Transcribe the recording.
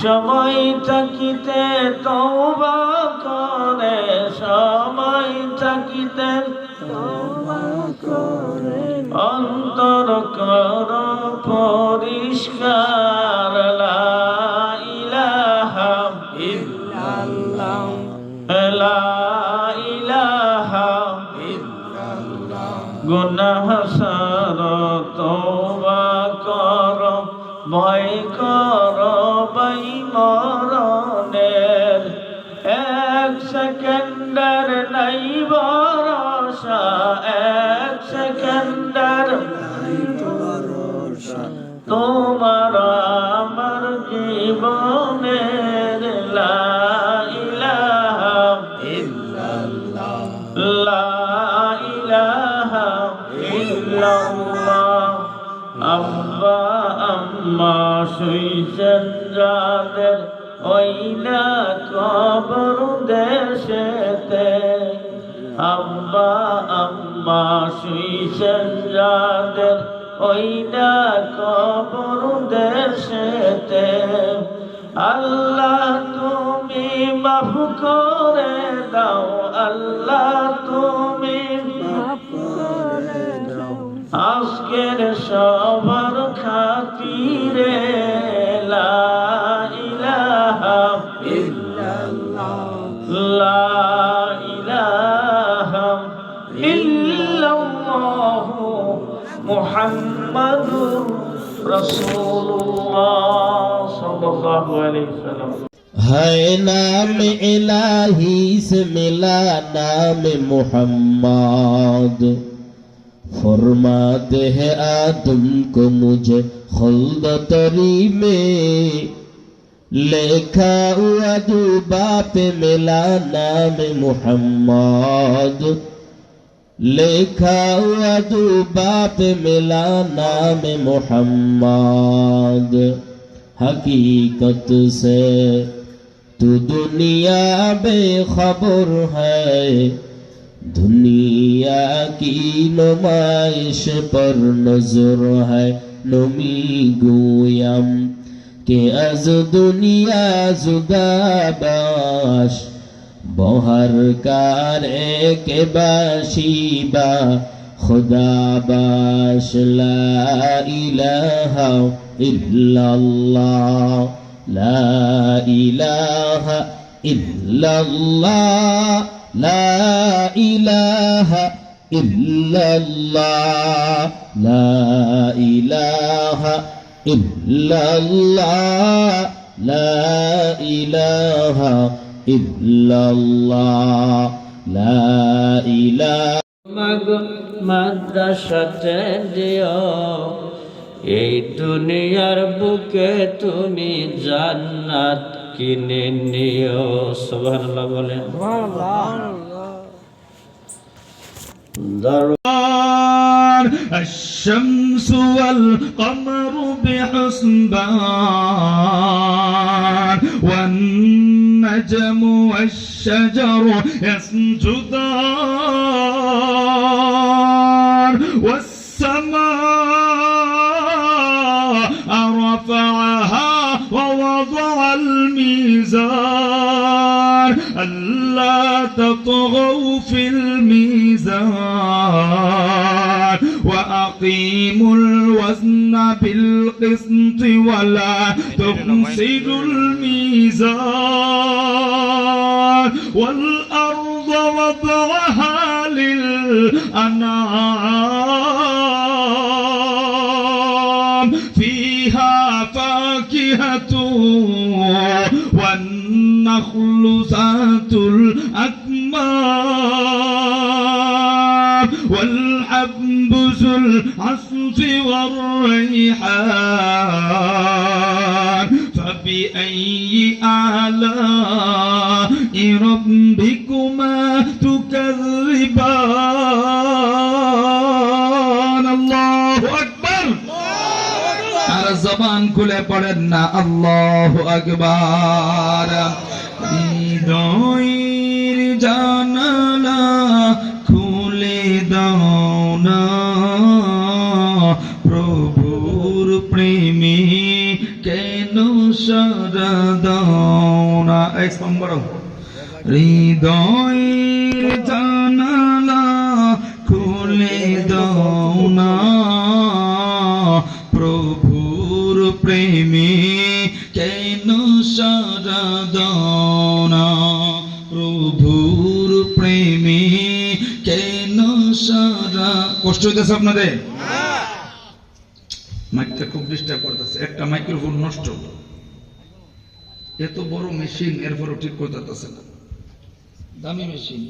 সময় থাকিতে তওবা করে, সময় থাকিতে তওবা করে, অন্তর কর পরিষ্কার। লা ইলাহা ইল্লাল্লাহ, লা ইলাহা ইল্লাল্লাহ। গুনাহ সার তওবা কর, ভয় কর মরণের। এক সেকেন্ডের নাই ভরসা, এক সেকেন্ডের নাই ভরসা তোমার আমার জীবনের। লা ইলাহা ইল্লাল্লাহ, লা ইলাহা ইল্লাল্লাহ। আব্বা আম্মা শুইছেন যাদের ওই না কবর দেশেতে, আব্বা আম্মা শুইছেন যাদের ওই না কবর দেশেতে। আল্লাহ তুমি মাফ করে দাও, আল্লাহ তুমি মাফ করে দাও আজকের সবার খাতিরে। লা ইলাহা ইল্লাল্লাহ, লা ইলাহা ইল্লাল্লাহ মুহাম্মাদুর রাসূলুল্লাহ সাল্লাল্লাহু আলাইহি ওয়াসাল্লাম। है नाम इलाही से मिला नाम मुहम्मद, फरमाते हैं आदम को मुझे खुल्द तरी में, लिखा हुआ दुबा पे मिला नाम मुहम्मद, लिखा हुआ दुबा पे मिला नाम मुहम्मद। हकीकत से तू दुनिया बेखबर है, दुनिया की नुमाइश पर नजर है। नमी गोयम के अज दुनिया जुदा बाश, बहर कारे के बाशिबा खुदा बाश। ला इलाहा इल्लल्लाह, ला इलाहा इल्लल्लाह, ला इलाहा इल्लल्लाह, ला इलाहा इल्लल्लाह, ला इलाहा इल्लल्लाह, ला इलाहा। মাদ্রাসাতে দিও, এই দুনিয়ার বুকে তুমি জান্নাত কিনে নিও। সুবহানাল্লাহ বলেন। الشمس والقمر بحسبان، والنجم والشجر يسجدان، والسماء رفعها ووضع الميزان، ألا تطغوا في الميزان، وأقيموا الوزن بالقسط ولا تخسروا الميزان، والأرض وضعها للأنعام، فيها فاكهة والنخل ذات الأكمام، والحب ذو العصف والريحان، فبأي آلاء ربكما تكذبان؟ الله أكبر। আর জবান খুলে পড়েন না আল্লাহু আকবার। হৃদয়ের জানালা খুলে দাও না, প্রভুর প্রেমে কেন সারা দাও না। এক নম্বর হৃদয়ের জানালা খুলে দাও না, প্রভুর প্রেমে কেন সারা দাও না, প্রভুর প্রেমে কেন সারা। কষ্ট হইতেছে আপনাদের? মাইকটা খুব ডিস্টার্ব করতেছে, একটা মাইক্রোফোন নষ্ট, এত বড় মেশিন এরপরও ঠিক করতে না, দামি মেশিন।